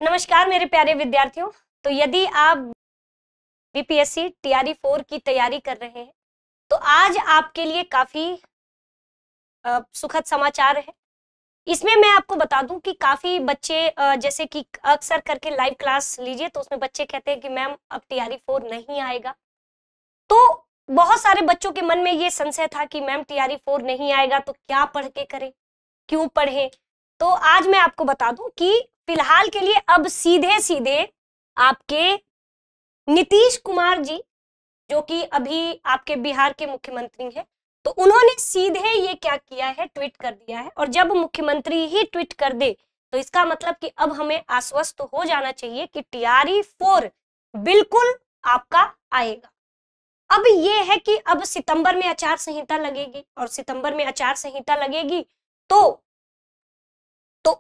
नमस्कार मेरे प्यारे विद्यार्थियों। तो यदि आप बीपीएससी टीआरई 4 की तैयारी कर रहे हैं तो आज आपके लिए काफी सुखद समाचार है। इसमें मैं आपको बता दूं कि काफी बच्चे जैसे कि अक्सर करके लाइव क्लास लीजिए तो उसमें बच्चे कहते हैं कि मैम अब टीआरई 4 नहीं आएगा। तो बहुत सारे बच्चों के मन में ये संशय था कि मैम टीआरई 4 नहीं आएगा तो क्या पढ़ के करें, क्यों पढ़ें। तो आज मैं आपको बता दूं कि फिलहाल के लिए अब सीधे सीधे आपके नीतीश कुमार जी, जो कि अभी आपके बिहार के मुख्यमंत्री हैं, तो उन्होंने सीधे ये क्या किया है, ट्वीट कर दिया है। और जब मुख्यमंत्री ही ट्वीट कर दे तो इसका मतलब कि अब हमें आश्वस्त हो जाना चाहिए कि टीआरई 4 बिल्कुल आपका आएगा। अब ये है कि अब सितंबर में आचार संहिता लगेगी और सितंबर में आचार संहिता लगेगी तो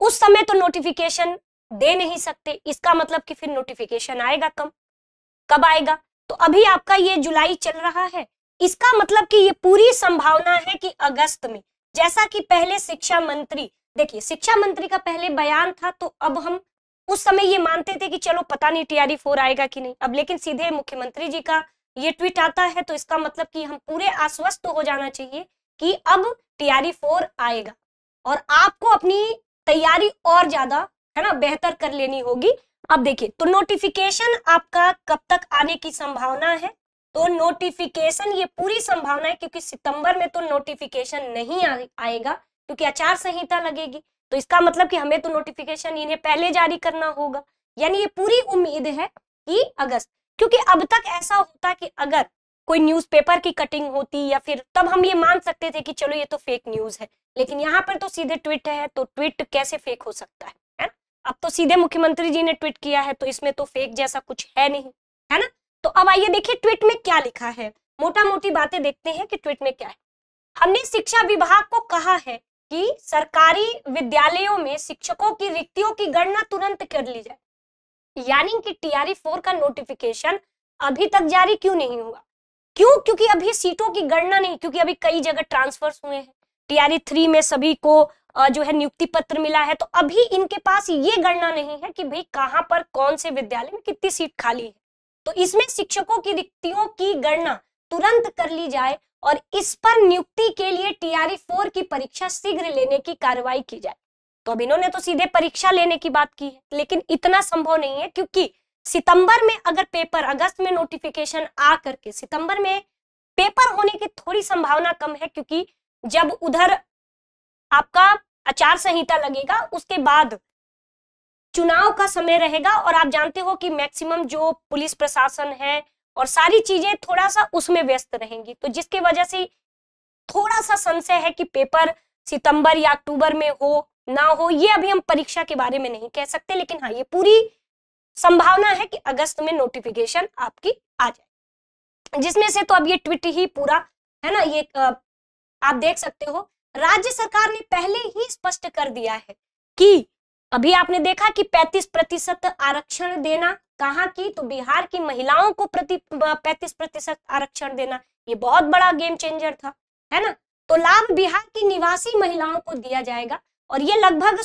उस समय तो नोटिफिकेशन दे नहीं सकते। इसका मतलब कि फिर नोटिफिकेशन आएगा कब आएगा? तो अभी आपका ये जुलाई चल रहा है, इसका मतलब कि ये पूरी संभावना है कि अगस्त में, जैसा कि पहले शिक्षा मंत्री, देखिए शिक्षा मंत्री का पहले बयान था तो अब हम उस समय ये मानते थे कि चलो पता नहीं टीआरई 4 आएगा कि नहीं। अब लेकिन सीधे मुख्यमंत्री जी का ये ट्वीट आता है तो इसका मतलब कि हम पूरे आश्वस्त हो जाना चाहिए कि अब टीआरई 4 आएगा और आपको अपनी तैयारी और ज्यादा है ना बेहतर कर लेनी होगी। अब देखिए तो नोटिफिकेशन आपका कब तक आने की संभावना है? तो नोटिफिकेशन ये पूरी संभावना है क्योंकि सितंबर में तो नोटिफिकेशन नहीं आएगा क्योंकि आचार संहिता लगेगी। तो इसका मतलब कि हमें तो नोटिफिकेशन इन्हें पहले जारी करना होगा, यानी ये पूरी उम्मीद है कि अगस्त। क्योंकि अब तक ऐसा होता कि अगर कोई न्यूज़पेपर की कटिंग होती या फिर तब हम ये मान सकते थे कि चलो ये तो फेक न्यूज है, लेकिन यहाँ पर तो सीधे ट्वीट है तो ट्वीट कैसे फेक हो सकता है ना? अब तो सीधे मुख्यमंत्री जी ने ट्वीट किया है तो इसमें तो फेक जैसा कुछ है नहीं, है ना? तो अब आइए देखिए ट्वीट में क्या लिखा है, मोटा मोटी बातें देखते हैं कि ट्वीट में क्या है। हमने शिक्षा विभाग को कहा है कि सरकारी विद्यालयों में शिक्षकों की रिक्तियों की गणना तुरंत कर ली जाए। यानी कि टीआरई 4 का नोटिफिकेशन अभी तक जारी क्यों नहीं हुआ? क्यों? क्योंकि अभी सीटों की गणना नहीं, क्योंकि अभी कई जगह ट्रांसफर्स हुए हैं। टीआरई 3 में सभी को जो है नियुक्ति पत्र मिला है, तो अभी इनके पास ये गणना नहीं है कि भाई कहां पर कौन से विद्यालय में कितनी सीट खाली है। तो इसमें शिक्षकों की रिक्तियों की गणना तुरंत कर ली जाए और इस पर नियुक्ति के लिए टीआरई 4 की परीक्षा शीघ्र लेने की कार्रवाई की जाए। तो अब इन्होंने तो सीधे परीक्षा लेने की बात की है, लेकिन इतना संभव नहीं है क्योंकि सितंबर में अगर पेपर, अगस्त में नोटिफिकेशन आ करके सितंबर में पेपर होने की थोड़ी संभावना कम है क्योंकि जब उधर आपका आचार संहिता लगेगा उसके बाद चुनाव का समय रहेगा और आप जानते हो कि मैक्सिमम जो पुलिस प्रशासन है और सारी चीजें थोड़ा सा उसमें व्यस्त रहेंगी, तो जिसकी वजह से थोड़ा सा संशय है कि पेपर सितंबर या अक्टूबर में हो ना हो। ये अभी हम परीक्षा के बारे में नहीं कह सकते, लेकिन हाँ ये पूरी संभावना है कि अगस्त में नोटिफिकेशन आपकी आ जाए। जिसमें से तो अब ये ट्वीट ही पूरा है ना, ये आप देख सकते हो राज्य सरकार ने पहले ही स्पष्ट कर दिया है कि अभी आपने देखा कि 35% आरक्षण देना, कहाँ की? तो बिहार की महिलाओं को 35% आरक्षण देना, ये बहुत बड़ा गेम चेंजर था, है ना? तो लाभ बिहार की निवासी महिलाओं को दिया जाएगा और ये लगभग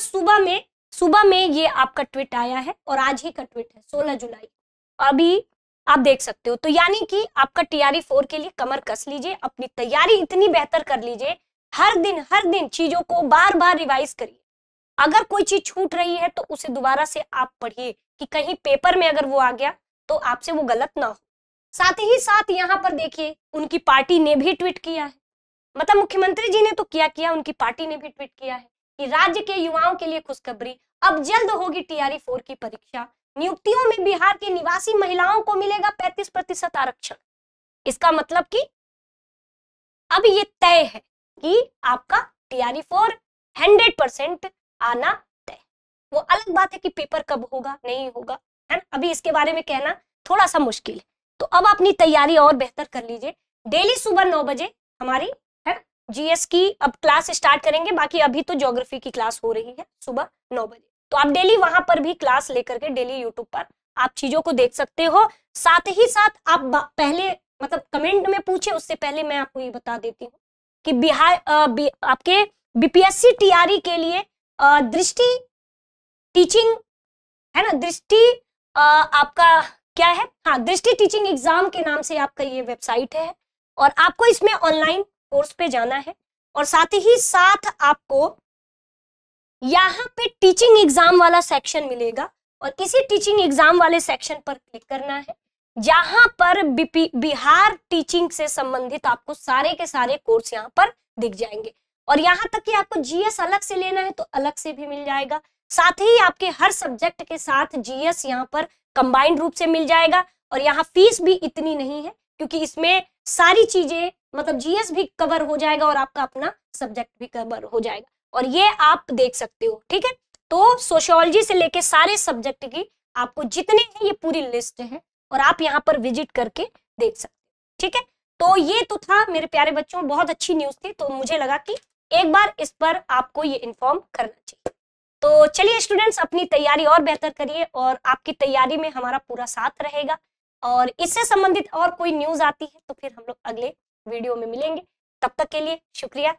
सुबह में ये आपका ट्वीट आया है और आज ही का ट्वीट है 16 जुलाई। अभी आप देख सकते हो, तो यानी कि आपका टीआरई 4 के लिए कमर कस लीजिए, अपनी तैयारी इतनी बेहतर कर लीजिए, हर दिन चीजों को बार बार रिवाइज करिए। अगर कोई चीज छूट रही है तो उसे दोबारा से आप पढ़िए कि कहीं पेपर में अगर वो आ गया तो आपसे वो गलत ना हो। साथ ही साथ यहाँ पर देखिए उनकी पार्टी ने भी ट्वीट किया है, मतलब मुख्यमंत्री जी ने तो किया, उनकी पार्टी ने भी ट्वीट किया है कि राज्य के युवाओं के लिए खुशखबरी, अब जल्द होगी टीआरई 4 की परीक्षा, नियुक्तियों में बिहार की निवासी महिलाओं को मिलेगा 35% आरक्षण। इसका मतलब कि अब ये तय है कि आपका टीआरई 4 100% आना तय। वो अलग बात है कि पेपर कब होगा नहीं होगा, है ना? अभी इसके बारे में कहना थोड़ा सा मुश्किल है। तो अब अपनी तैयारी और बेहतर कर लीजिए। डेली सुबह 9 बजे हमारी है जीएस की अब क्लास स्टार्ट करेंगे, बाकी अभी तो ज्योग्राफी की क्लास हो रही है सुबह 9 बजे, तो आप डेली वहां पर भी क्लास लेकर के डेली यूट्यूब पर आप चीजों को देख सकते हो। साथ ही साथ आप पहले मतलब कमेंट में पूछे उससे पहले मैं आपको ये बता देती हूँ कि बिहार आपके बीपीएससी टीआरई के लिए दृष्टि टीचिंग है ना। दृष्टि आपका क्या है, हाँ, दृष्टि टीचिंग एग्जाम के नाम से आपका ये वेबसाइट है और आपको इसमें ऑनलाइन कोर्स पे जाना है और साथ ही साथ आपको यहाँ पे टीचिंग एग्जाम वाला सेक्शन मिलेगा और इसी टीचिंग एग्जाम वाले सेक्शन पर क्लिक करना है, जहां पर बिहार टीचिंग से संबंधित आपको सारे के सारे कोर्स यहाँ पर दिख जाएंगे और यहाँ तक कि आपको जीएस अलग से लेना है तो अलग से भी मिल जाएगा। साथ ही आपके हर सब्जेक्ट के साथ जीएस यहाँ पर कंबाइंड रूप से मिल जाएगा और यहाँ फीस भी इतनी नहीं है क्योंकि इसमें सारी चीजें मतलब जीएस भी कवर हो जाएगा और आपका अपना सब्जेक्ट भी कवर हो जाएगा और ये आप देख सकते हो। ठीक है, तो सोशियोलॉजी से लेके सारे सब्जेक्ट की आपको जितने हैं ये पूरी लिस्ट है और आप यहाँ पर विजिट करके देख सकते हो। ठीक है, तो ये तो था मेरे प्यारे बच्चों, बहुत अच्छी न्यूज थी, तो मुझे लगा कि एक बार इस पर आपको ये इन्फॉर्म करना चाहिए। तो चलिए स्टूडेंट्स, अपनी तैयारी और बेहतर करिए और आपकी तैयारी में हमारा पूरा साथ रहेगा और इससे संबंधित और कोई न्यूज आती है तो फिर हम लोग अगले वीडियो में मिलेंगे। तब तक के लिए शुक्रिया।